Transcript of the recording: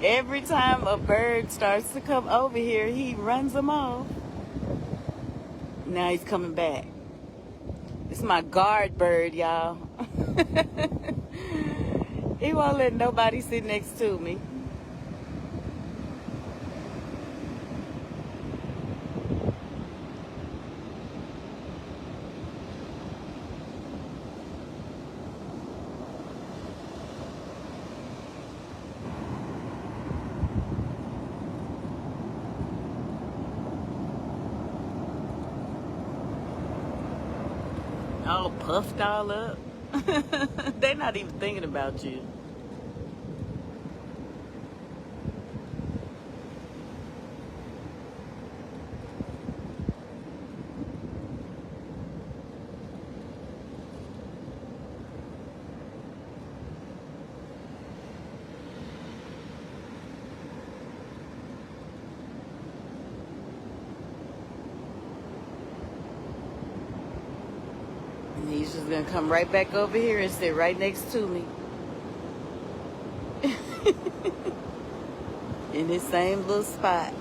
Every time a bird starts to come over here, he runs them off. Now he's coming back. It's my guard bird, y'all. He won't let nobody sit next to me. All puffed all up. They're not even thinking about you. And he's just gonna come right back over here and sit right next to me. In his same little spot.